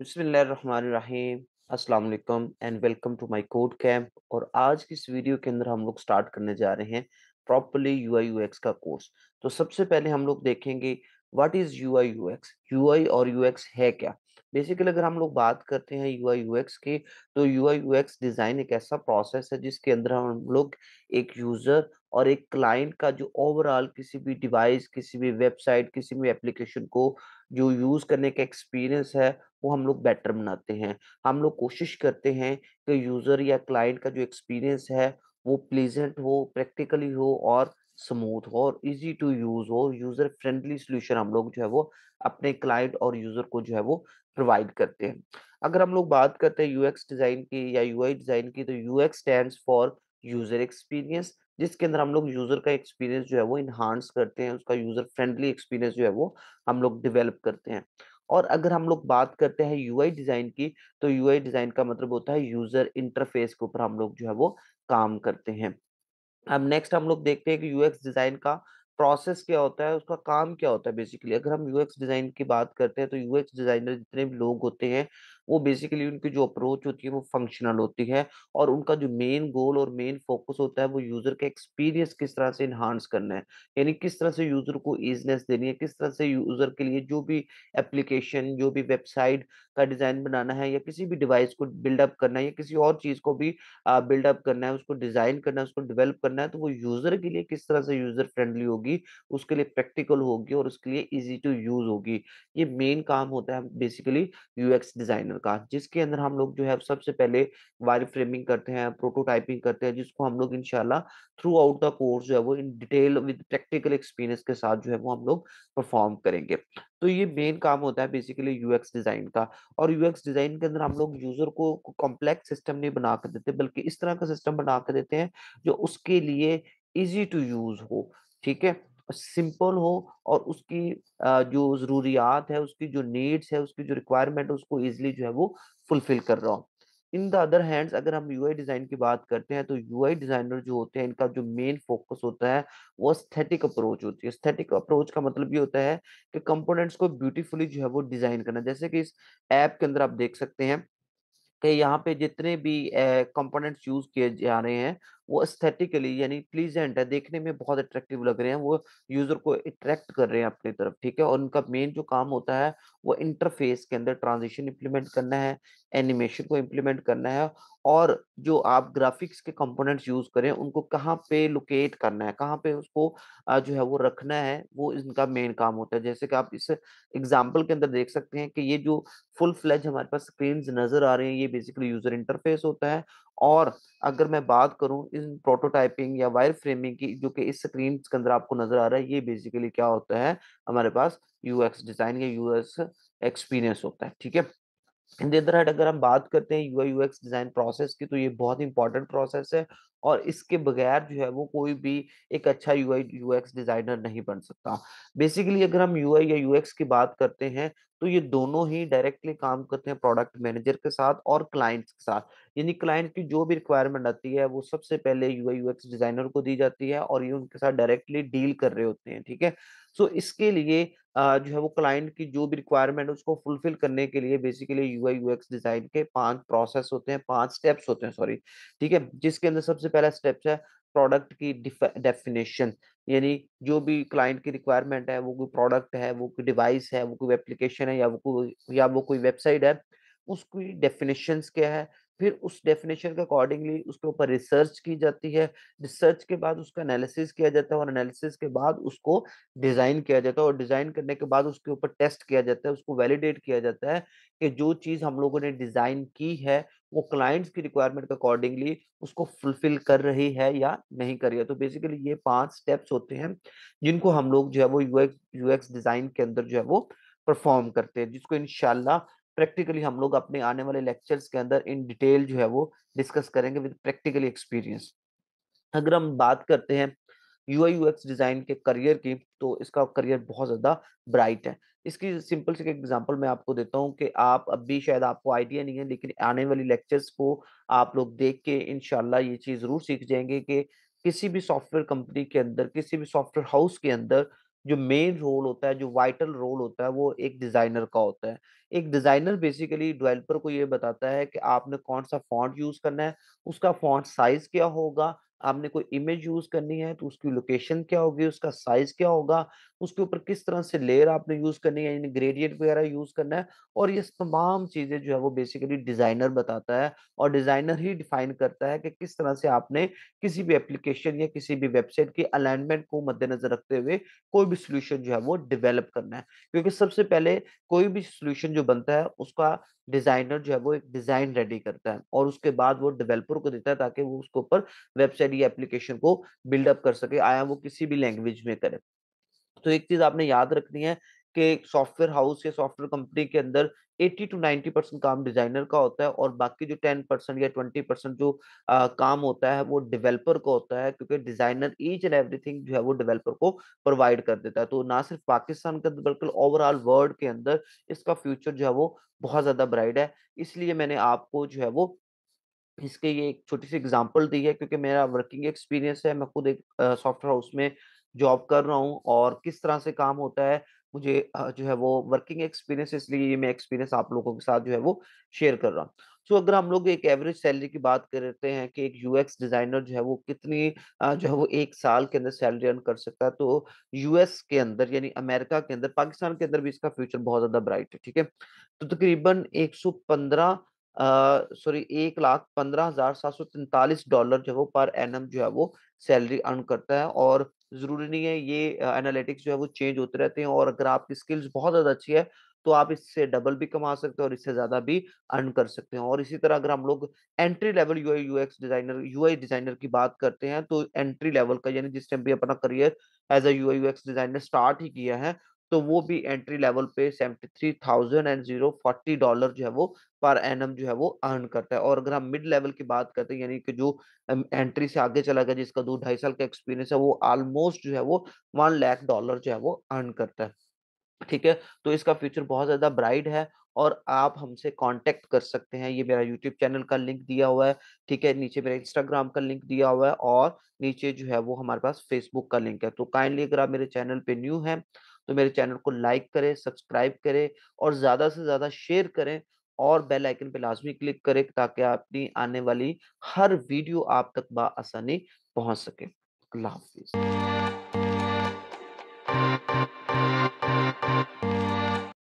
बिस्मिल्लाहिर्रहमानिर्रहीम अस्सलाम वालेकुम and welcome to my code camp. और आज की इस वीडियो के अंदर हम लोग स्टार्ट करने जा रहे हैं प्रॉपर्ली यूआई यूएक्स का कोर्स। तो सबसे पहले हम लोग देखेंगे what is UI UX. UI और यूएक्स है क्या। बेसिकली अगर हम लोग बात करते हैं यूआई यूएक्स की, तो यूआई यूएक्स डिजाइन एक ऐसा प्रोसेस है जिसके अंदर हम लोग एक यूजर और एक क्लाइंट का जो ओवरऑल किसी भी डिवाइस, किसी भी वेबसाइट, किसी भी एप्लीकेशन को जो यूज करने का एक्सपीरियंस है वो हम लोग बेटर बनाते हैं। हम लोग कोशिश करते हैं कि यूज़र या क्लाइंट का जो एक्सपीरियंस है वो प्लीज़ेंट हो, प्रैक्टिकली हो और स्मूथ हो और ईज़ी टू यूज़ हो। यूज़र फ्रेंडली सॉल्यूशन हम लोग जो है वो अपने क्लाइंट और यूज़र को जो है वो प्रोवाइड करते हैं। अगर हम लोग बात करते हैं यूएक्स डिज़ाइन की या यूआई डिज़ाइन की, तो UX stands for user experience, जिसके अंदर हम लोग यूज़र का एक्सपीरियंस जो है वो एनहांस करते हैं, उसका यूज़र फ्रेंडली एक्सपीरियंस जो है वो हम लोग डेवलप करते हैं। और अगर हम लोग बात करते हैं यूआई डिज़ाइन की, तो यूआई डिज़ाइन का मतलब होता है यूज़र इंटरफ़ेस के ऊपर हम लोग जो है वो काम करते हैं। अब नेक्स्ट हम लोग देखते हैं कि यूएक्स डिज़ाइन का प्रोसेस क्या होता है, उसका काम क्या होता है बेसिकली। अगर हम यूएक्स डिज़ाइन की बात करते हैं, तो यूएक्स डिज़ाइनर जितने भी लोग होते हैं, वो बेसिकली उनकी जो अप्रोच होती है वो फंक्शनल होती है और उनका जो मेन गोल और मेन फ़ोकस होता है वो यूज़र का एक्सपीरियंस किस तरह से एनहांस करना है। यानी किस तरह से यूज़र को ईज़नेस देनी है, किस तरह से यूज़र के लिए जो भी एप्लीकेशन, जो भी वेबसाइट का डिज़ाइन बनाना है या किसी भी डिवाइस को बिल्ड अप करना है या किसी और चीज़ को भी बिल्डअप करना है, उसको डिज़ाइन करना है, उसको डेवलप करना है, तो वो यूज़र के लिए किस तरह से यूज़र फ्रेंडली होगी, उसके लिए प्रैक्टिकल होगी और उसके लिए ईज़ी टू यूज़ होगी। ये मेन काम होता है बेसिकली यूएक्स डिज़ाइनर का, जिसके अंदर हम लोग जो है सबसे पहले वायरफ्रेमिंग करते हैं, प्रोटोटाइपिंग करते हैं, जिसको हम लोग इंशाल्लाह थ्रू आउट द कोर्स जो है वो in detail with practical experience के साथ जो है वो हम लोग परफॉर्म करेंगे। तो ये मेन काम होता है बेसिकली यूएक्स डिज़ाइन का। और यूएक्स डिज़ाइन के अंदर हम लोग यूज़र को कॉम्प्लेक्स सिस्टम नहीं बना के देते, बल्कि इस तरह का सिस्टम बना के देते हैं जो उसके लिए ईज़ी टू यूज़ हो, ठीक है? सिंपल हो और उसकी जो ज़रूरियात है, उसकी जो नीड्स है, उसकी जो रिक्वायरमेंट है, उसको ईज़िली जो है वो फुलफ़िल कर रहा हो। इन द अदर हैंड्स अगर हम यूआई डिज़ाइन की बात करते हैं, तो यूआई डिज़ाइनर जो होते हैं, इनका जो मेन फ़ोकस होता है, वो एस्थेटिक अप्रोच होती है। एस्थेटिक अप्रोच का मतलब ये होता है कि कंपोनेंट्स को ब्यूटीफुली जो है वो डिज़ाइन करना। जैसे कि इस ऐप के अंदर आप देख सकते हैं कि यहाँ पे जितने भी कंपोनेंट्स यूज़ किए जा रहे हैं, वो एस्थेटिकली यानी प्लीज़ेंट है, देखने में बहुत अट्रैक्टिव लग रहे हैं, वो यूज़र को अट्रैक्ट कर रहे हैं अपनी तरफ, ठीक है? और उनका मेन जो काम होता है, वो इंटरफ़ेस के अंदर ट्रांज़िशन इम्प्लीमेंट करना है, एनिमेशन को इम्प्लीमेंट करना है और जो आप ग्राफ़िक्स के कंपोनेंट्स यूज़ करें, उनको कहाँ पे लोकेट करना है, कहाँ पे उसको जो है वो रखना है, वो इनका मेन काम होता है। जैसे कि आप इस एग्ज़ाम्पल के अंदर देख सकते हैं कि ये जो फुल फ्लेज हमारे पास स्क्रीन्स नज़र आ रहे हैं, ये बेसिकली यूज़र इंटरफ़ेस होता है। और अगर मैं बात करूँ इन प्रोटोटाइपिंग या वायर फ्रेमिंग की, जो कि इस स्क्रीन्स के अंदर आपको नज़र आ रहा है, ये बेसिकली क्या होता है, हमारे पास यूएक्स डिज़ाइन या यूएक्स एक्सपीरियंस होता है, ठीक है? इन द अदर हैंड अगर हम बात करते हैं यूआई यूएक्स डिज़ाइन प्रोसेस की, तो ये बहुत इंपॉर्टेंट प्रोसेस है और इसके बगैर जो है वो कोई भी एक अच्छा यूआई यूएक्स डिज़ाइनर नहीं बन सकता। बेसिकली अगर हम यूआई या यूएक्स की बात करते हैं, तो ये दोनों ही डायरेक्टली काम करते हैं प्रोडक्ट मैनेजर के साथ और क्लाइंट्स के साथ। यानी क्लाइंट की जो भी रिक्वायरमेंट आती है, वो सबसे पहले यूआई यूएक्स डिज़ाइनर को दी जाती है और ये उनके साथ डायरेक्टली डील कर रहे होते हैं, ठीक है? सो इसके लिए जो है वो क्लाइंट की जो भी रिक्वायरमेंट है उसको फुलफिल करने के लिए बेसिकली यूआई यूएक्स डिजाइन के 5 प्रोसेस होते हैं, 5 स्टेप्स होते हैं सॉरी, ठीक है? जिसके अंदर सबसे पहला स्टेप्स है प्रोडक्ट की डेफिनिशन। यानी जो भी क्लाइंट की रिक्वायरमेंट है, वो कोई प्रोडक्ट है, वो कोई डिवाइस है, वो कोई एप्लीकेशन है या वो कोई वेबसाइट है, उसकी डेफिनिशंस क्या है? फिर उस डेफिनिशन के अकॉर्डिंगली उसके ऊपर रिसर्च की जाती है। रिसर्च के बाद उसका एनालिसिस किया जाता है और एनालिसिस के बाद उसको डिज़ाइन किया जाता है और डिज़ाइन करने के बाद उसके ऊपर टेस्ट किया जाता है, उसको वैलिडेट किया जाता है कि जो चीज़ हम लोगों ने डिज़ाइन की है, वो क्लाइंट्स की रिक्वायरमेंट के अकॉर्डिंगली उसको फुलफिल कर रही है या नहीं कर रही है। तो बेसिकली ये 5 स्टेप्स होते हैं, जिनको हम लोग जो है वो यूएक्स यूएक्स डिज़ाइन के अंदर जो है वो परफ़ॉर्म करते हैं, जिसको इंशाल्लाह प्रैक्टिकली हम लोग अपने आने वाले लेक्चर्स के अंदर इन डिटेल जो है वो डिस्कस करेंगे विद प्रैक्टिकल एक्सपीरियंस। अगर हम बात करते हैं यूआई यूएक्स डिज़ाइन के करियर की, तो इसका करियर बहुत ज़्यादा ब्राइट है। इसकी सिंपल सी एक एग्ज़ाम्पल मैं आपको देता हूँ कि आप अभी शायद आपको आइडिया नहीं है, लेकिन आने वाली लेक्चर्स को आप लोग देख के इंशाल्लाह ये चीज़ ज़रूर सीख जाएँगे कि किसी भी सॉफ्टवेयर कंपनी के अंदर, किसी भी सॉफ्टवेयर हाउस के अंदर जो मेन रोल होता है, जो वाइटल रोल होता है, वो एक डिज़ाइनर का होता है। एक डिज़ाइनर बेसिकली डेवलपर को ये बताता है कि आपने कौन-सा फ़ॉन्ट यूज़ करना है, उसका फ़ॉन्ट साइज़ क्या होगा, आपने कोई इमेज यूज़ करनी है तो उसकी लोकेशन क्या होगी, उसका साइज़ क्या होगा, उसके ऊपर किस तरह से लेयर आपने यूज़ करनी है, यानी ग्रेडिएंट वगैरह यूज़ करना है, और ये तमाम चीज़ें जो है वो बेसिकली डिज़ाइनर बताता है, और डिज़ाइनर ही डिफ़ाइन करता है कि किस तरह से आपने किसी भी एप्लीकेशन या किसी भी वेबसाइट की अलाइनमेंट को मद्देनज़र रखते हुए कोई भी सॉल्यूशन जो है वो डेवलप करना है। क्योंकि सबसे पहले कोई भी सॉल्यूशन जो बनता है उसका डिज़ाइनर जो है वो एक डिज़ाइन रेडी करता है, और उसके बाद वो डेवलपर को देता है ताकि वो उसके ऊपर वेबसाइट या एप्लीकेशन को बिल्ड अप कर सके, आया वो किसी भी लैंग्वेज में करे। तो एक चीज़ आपने याद रखनी है कि सॉफ्टवेयर हाउस या सॉफ्टवेयर कंपनी के अंदर 80 टू 90% काम डिज़ाइनर का होता है, और बाकी जो 10% या 20% जो काम होता है वो डेवलपर का होता है, क्योंकि डिज़ाइनर ईच एंड एवरीथिंग जो है वो डेवलपर को प्रोवाइड कर देता है। तो ना सिर्फ पाकिस्तान के अंदर बल्कि ओवरऑल वर्ल्ड के अंदर इसका फ्यूचर जो है वो बहुत ज़्यादा ब्राइट है। इसलिए मैंने आपको जो है वो इसके ये एक छोटी-सी एग्ज़ाम्पल दी है, क्योंकि मेरा वर्किंग एक्सपीरियंस है, मैं खुद एक सॉफ्टवेयर हाउस में जॉब कर रहा हूँ, और किस तरह से काम होता है, मुझे जो है वो वर्किंग एक्सपीरियंस, इसलिए ये मैं एक्सपीरियंस आप लोगों के साथ जो है वो शेयर कर रहा हूँ। सो अगर हम लोग एक एवरेज सैलरी की बात करते हैं कि एक यूएक्स डिज़ाइनर जो है वो कितनी जो है वो 1 साल के अंदर सैलरी अर्न कर सकता है, तो यूएस के अंदर यानी अमेरिका के अंदर, पाकिस्तान के अंदर भी इसका फ्यूचर बहुत ज़्यादा ब्राइट है, ठीक है? तो तकरीबन 115 सॉरी $1,15,743 जो है वो पर एनम जो है वो सैलरी अर्न करता है, और ज़रूरी नहीं है ये एनालिटिक्स जो है वो चेंज होते रहते हैं, और अगर आपकी स्किल्स बहुत ज़्यादा अच्छी है, तो आप इससे डबल भी कमा सकते हो और इससे ज़्यादा भी अर्न कर सकते हैं। और इसी तरह अगर हम लोग entry level UI UX designer UI designer की बात करते हैं, तो एंट्री लेवल का यानी जिस टाइम पे अपना career as a UI UX designer start ही किया है, तो वो भी एंट्री लेवल पे $73,040 जो है वो पर एनम जो है वो अर्न करता है। और अगर हम मिड लेवल की बात करते हैं, यानी कि जो एंट्री से आगे चला गया, जिसका 2 ढाई साल का एक्सपीरियंस है, वो ऑलमोस्ट जो है वो $1,00,000 जो है वो अर्न करता है। ठीक है? तो इसका फ्यूचर बहुत ज़्यादा ब्राइट है, और आप हमसे कॉन्टैक्ट कर सकते हैं। ये मेरा यूट्यूब चैनल का लिंक दिया हुआ है, ठीक है? नीचे मेरा इंस्टाग्राम का लिंक दिया हुआ है, और नीचे जो है वो हमारे पास फेसबुक का लिंक है। तो काइंडली अगर आप मेरे चैनल पे न्यू हैं, तो मेरे चैनल को लाइक करें, सब्सक्राइब करें, और ज़्यादा से ज़्यादा शेयर करें, और बेल आइकन पे लाज़मी क्लिक करें ताकि अपनी आने वाली हर वीडियो आप तक बआसानी पहुँच सके। अल्लाह हाफ़िज़।